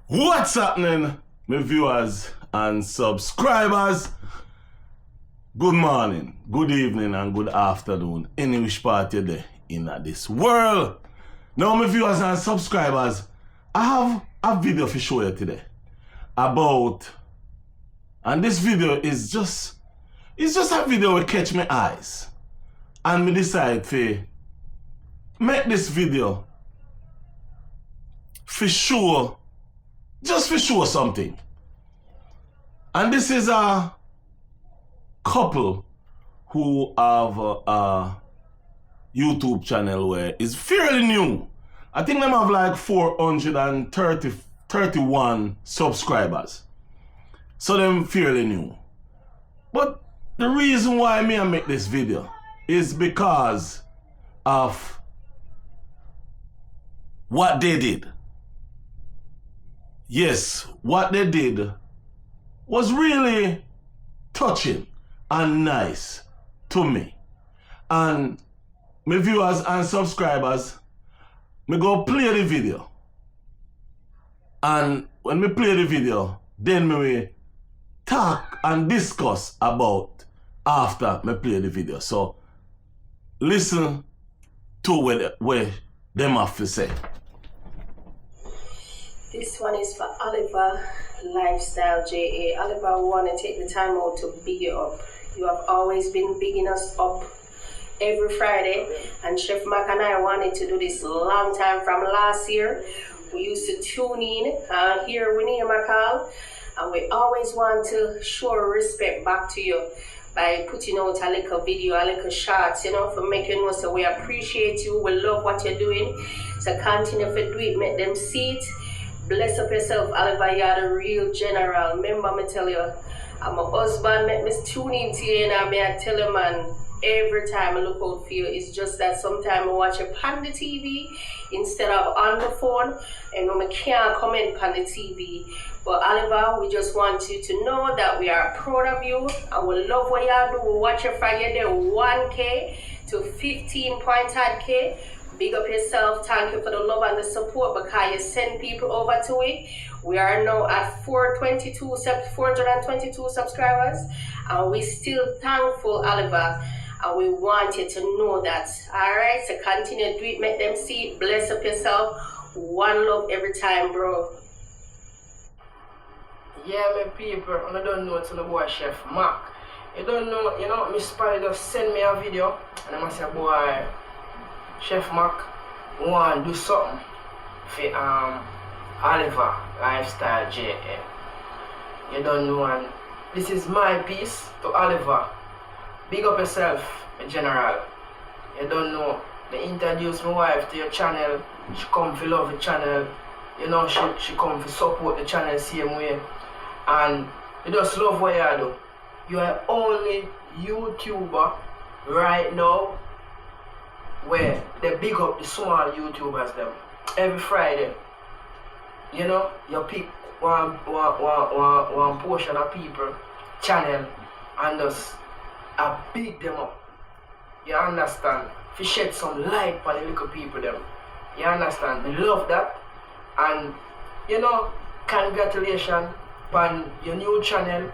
What's happening, my viewers and subscribers? Good morning, good evening, and good afternoon, any which part you're there in this world. Now, my viewers and subscribers, I have a video to show you today about, and this video is just a video that catch my eyes, and me decide to make this video for sure. Just for sure something. And this is a couple who have a YouTube channel where it's fairly new. I think they have like 431 subscribers. So they're fairly new. But the reason why I make this video is because of what they did. Yes, what they did was really touching and nice to me. And my viewers and subscribers, me go play the video. And when me play the video, then me talk and discuss about after me play the video. So listen to what them have to say. This one is for Oliver Lifestyle JA. Oliver, we want to take the time out to big you up. You have always been bigging us up every Friday, and Chef Mac and I wanted to do this long time from last year. We used to tune in and hear we name a call, and we always want to show respect back to you by putting out a little video, a little shots, for making us so we appreciate you, we love what you're doing. So continue to do it, make them see it. Bless up yourself, Oliver. You're the real general. Remember, me tell you, I'm a husband, make me tune in to you, and I tell you, man, every time I look out for you, it's just that sometimes I watch it on the TV instead of on the phone, and when I can't comment on the TV. But Oliver, we just want you to know that we are proud of you, and we love what you do. We watch you from you there 1K to 15.8K. Big up yourself. Thank you for the love and the support because you send people over to it. We are now at 422 subscribers, and we're still thankful, Oliver, and we want you to know that. Alright, so continue to do it, make them see it. Bless up yourself. One love every time, bro. Yeah, my people, I don't know it's the boy Chef Mac. You don't know, Miss Polly just send me a video, and I say, boy, Chef Mac want to do something for Oliver Lifestyle JA. You don't know, and this is my piece to Oliver. Big up yourself, my general. You don't know, they introduce my wife to your channel. She come to love the channel. She come to support the channel same way. And you just love what you do. You are only YouTuber right now where they big up the small YouTubers them. Every Friday, you pick one portion of people channel and just big them up. You understand? If you shed some light for the little people them. You understand? We love that. And congratulations on your new channel,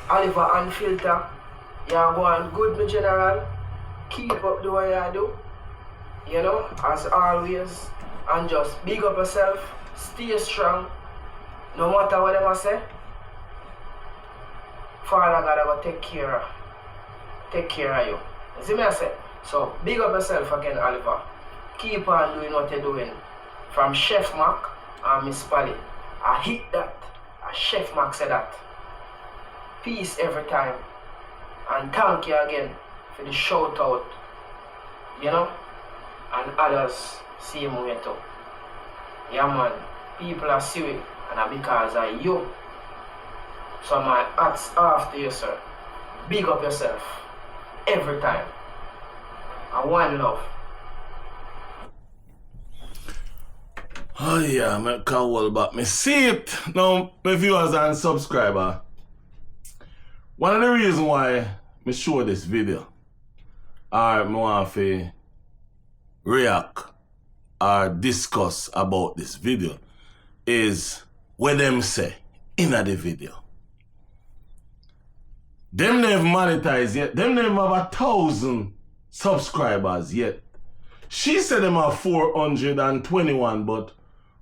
Oliver Unfilter. You're going good, my general. Keep up the way you do, as always, and just big up yourself, stay strong, no matter what them say. Father God will take care of you. You see me I say? So big up yourself again, Oliver. Keep on doing what you're doing. From Chef Mac and Miss Polly. I hit that. As Chef Mac said that. Peace every time. And thank you again for the shout out, and others same way too. Yeah man, people are serious, and because of you. So my hats off to you, sir. Big up yourself every time. And one love. Oh yeah, I can't hold back. Me see it. Now, my viewers and subscribers, one of the reasons why I show this video, I want to react or discuss about this video is what them say in the video. Them never monetized yet. Them never have 1,000 subscribers yet. She said them are 421, but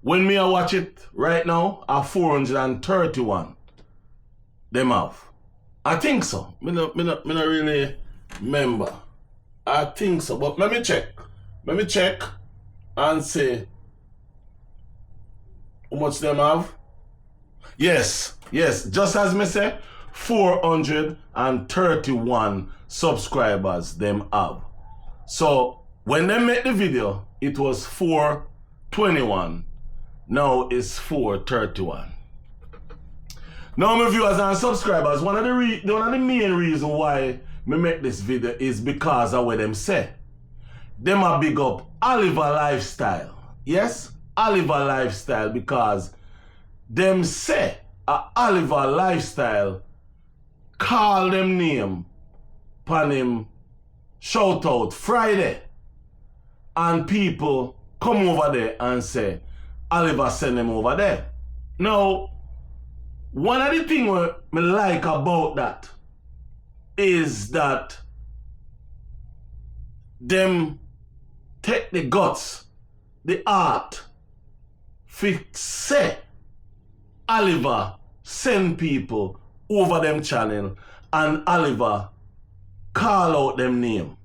when me I watch it right now, are 431. Them have. I think so. Me not really remember. I think so, but let me check. Let me check and see how much them have. Yes, just as me say, 431 subscribers them have. So when they make the video, it was 421. Now it's 431. Now my viewers and subscribers, one of the main reasons why me make this video is because of what them say. Them a big up Oliver Lifestyle. Yes, Oliver Lifestyle, because them say Oliver Lifestyle call them name pan him Shoutout Friday, and people come over there and say Oliver send them over there. Now, one of the things me like about that is that them take the guts, the art, say Oliver send people over them channel and Oliver call out them name.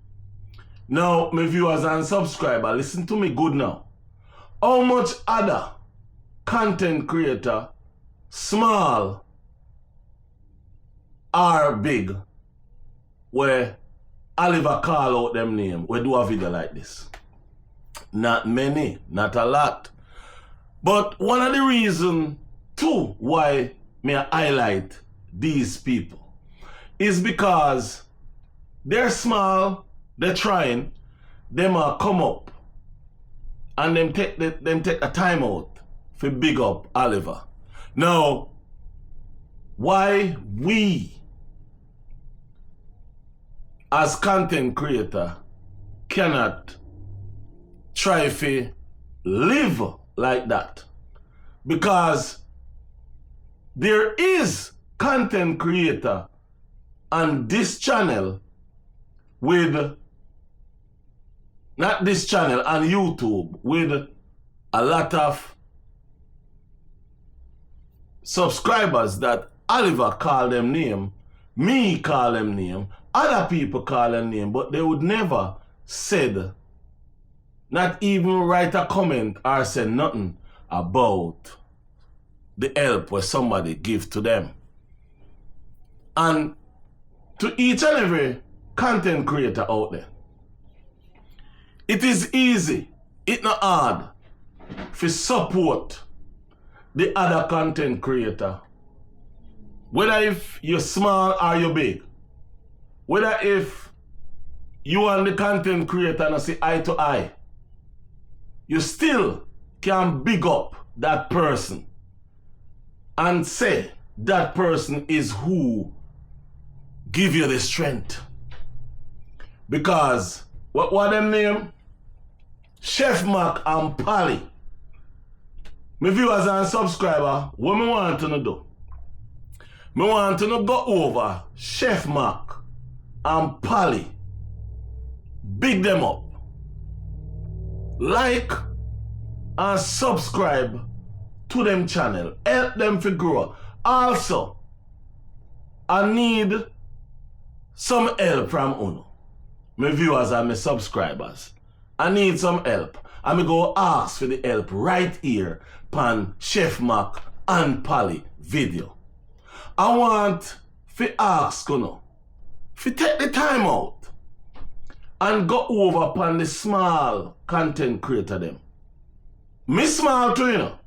Now, my viewers and subscribers, listen to me good now. How much other content creator, small or big, where Oliver call out them name, we do a video like this? Not many, not a lot. But one of the reasons too why me I highlight these people is because they're small, they're trying, them come up and them take a time out for big up Oliver. Now, why we as content creator cannot try to live like that? Because there is content creator on this channel with, not this channel, on YouTube, with a lot of subscribers that Oliver call them name, me call them name, other people call them name, but they would never said, not even write a comment or say nothing about the help where somebody give to them. And to each and every content creator out there, it is easy, it's not hard, to support the other content creator. Whether if you're small or you're big. Whether if you and the content creator not see eye to eye, you still can big up that person and say that person is who give you the strength. Because what them name? CHEFMAC and POLLY. My viewers and subscribers, what me want to do? Me want to go over CHEFMAC and POLLY. Big them up. Like and subscribe to them channel. Help them to grow. Also, I need some help from Uno. My viewers and my subscribers. I need some help. I'm going to go ask for the help right here on CHEFMAC and POLLY video. I want to ask Uno to take the time out and go over upon the small content creator them. Me small too, you know.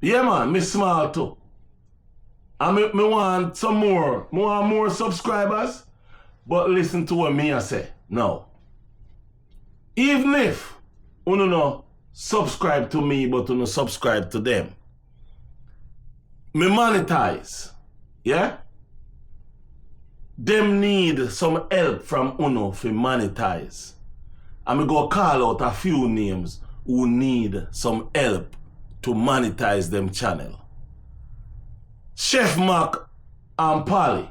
Yeah man, me small too. And me want some more subscribers. But listen to what me I say now. Even if you no subscribe to me but you no subscribe to them, me monetize. Yeah? Them need some help from Uno for monetize. And me go call out a few names who need some help to monetize them channel. Chef Mac and Polly,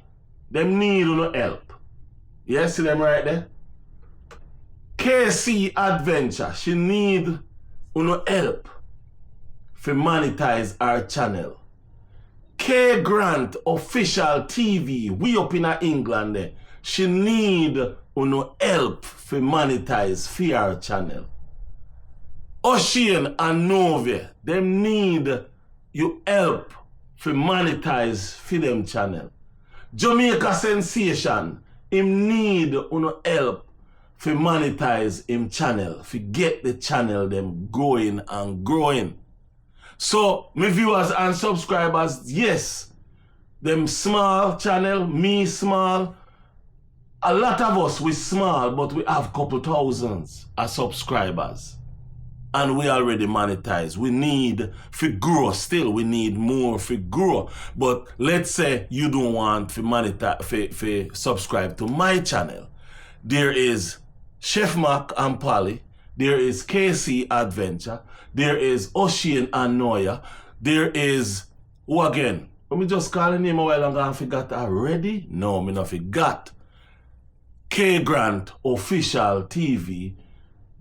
them need no help. You see them right there? KC Adventure, she need no help for monetize our channel. K Grant Official TV, we up in England there, she need no help for monetize for our channel. Ocean and Novia, them need you help for monetize for them channel. Jamaica Sensation, him need no help for monetize him channel, for get the channel them growing and growing. So, my viewers and subscribers, yes, them small channel, me small, a lot of us we small, but we have couple thousands of subscribers. And we already monetize. We need to grow still. We need more to grow. But let's say you don't want to monetize, for subscribe to my channel. There is Chef Mac and Polly. There is KC Adventure. There is Ocean and Noya. There is, who again? Let me just call the name a while ago and forgot already? No, me not forgot. K Grant Official TV.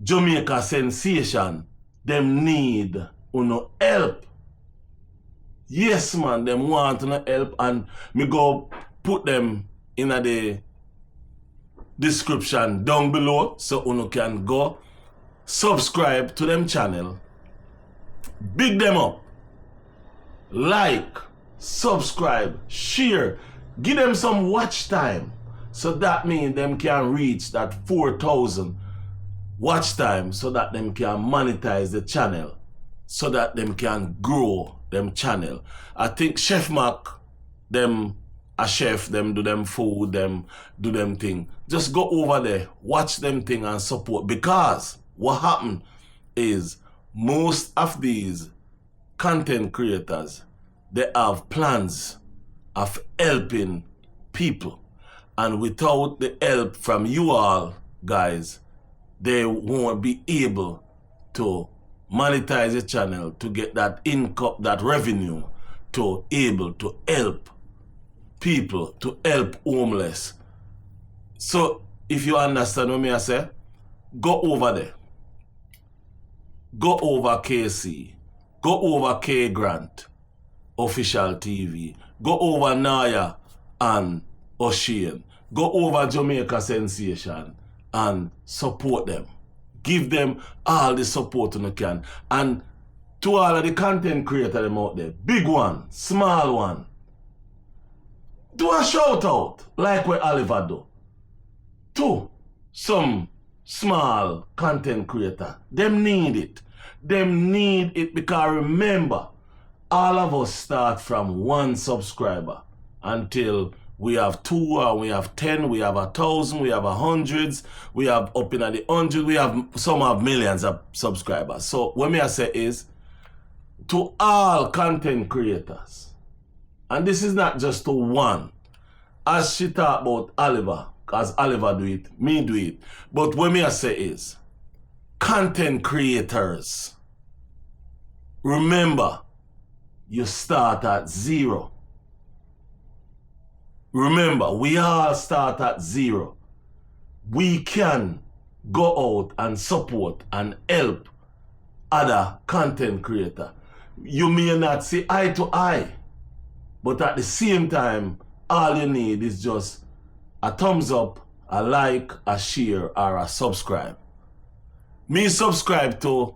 Jamaica Sensation, them need no help. Yes, man, them want no help, and me go put them in the description down below so you can go subscribe to them channel, big them up, like, subscribe, share, give them some watch time, so that means them can reach that 4,000 watch time, so that them can monetize the channel, so that them can grow them channel. I think Chef Mac, them a chef, them do them food, them do them thing. Just go over there, watch them thing and support, because what happened is most of these content creators, they have plans of helping people, and without the help from you all guys, they won't be able to monetize the channel, to get that income, that revenue, to able to help people, to help homeless. So if you understand what I say, go over there. Go over KC. Go over K Grant Official TV. Go over Naya and Ocean. Go over Jamaica Sensation and support them. Give them all the support you can. And to all of the content creators them out there, big one, small one, do a shout out like what Oliver do to some small content creator. Them need it. Them need it, because remember, all of us start from 1 subscriber until we have 2, or we have 10, we have 1,000, we have 100s, we have up in the 100, we have some have millions of subscribers. So what I say is, to all content creators, and this is not just to one, as she talk about Oliver, because Oliver do it, me do it, but what I say is, content creators, remember, you start at 0. Remember, we all start at 0. We can go out and support and help other content creators. You may not see eye to eye, but at the same time, all you need is just a thumbs up, a like, a share, or a subscribe. Me subscribe to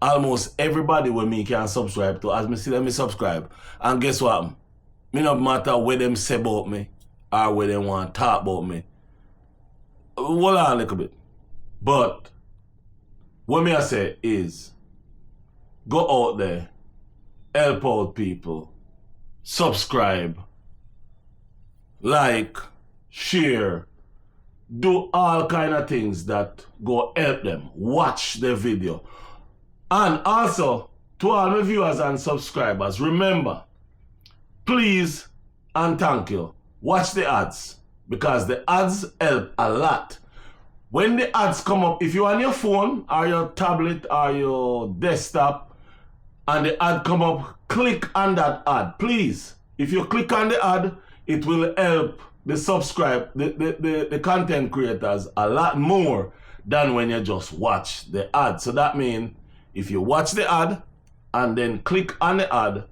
almost everybody where me can subscribe to. As me see them, me subscribe. And guess what? Me not matter what them say about me or what they want to talk about me. Hold on a little bit. But what me I say is, go out there, help out people, subscribe, like, share, do all kind of things that go help them. Watch the video. And also, to all my viewers and subscribers, remember, please and thank you, watch the ads, because the ads help a lot. When the ads come up, if you're on your phone or your tablet or your desktop and the ad come up, click on that ad, please. If you click on the ad, it will help the content creators a lot more than when you just watch the ad. So that means if you watch the ad and then click on the ad,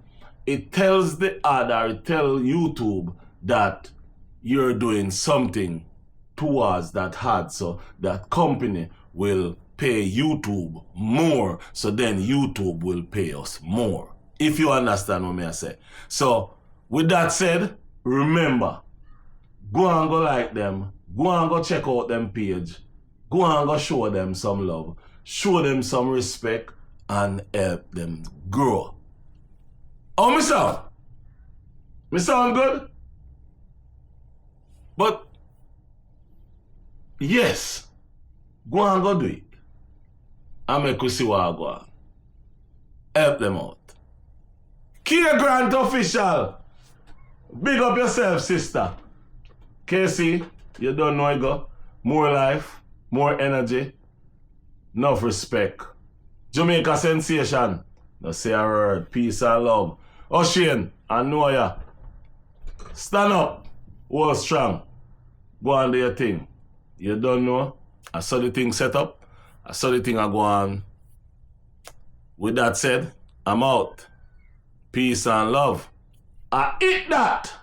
it tells the ad or it tells YouTube that you're doing something towards that ad. So that company will pay YouTube more. So then YouTube will pay us more. If you understand what I say. So with that said, remember, go and go like them. Go and go check out them page. Go and go show them some love. Show them some respect and help them grow. Oh, me sound? Me sound good? But, yes, go and go do it. And make you see what I go on. Help them out. Key Grant Official. Big up yourself, sister. Casey, you don't know it go. More life, more energy, enough respect. Jamaica Sensation. No say a word. Peace and love. Oh, Shane, I know ya. Stand up. Hold strong. Go on do your thing. You don't know. I saw the thing set up. I saw the thing I go on. With that said, I'm out. Peace and love. I eat that.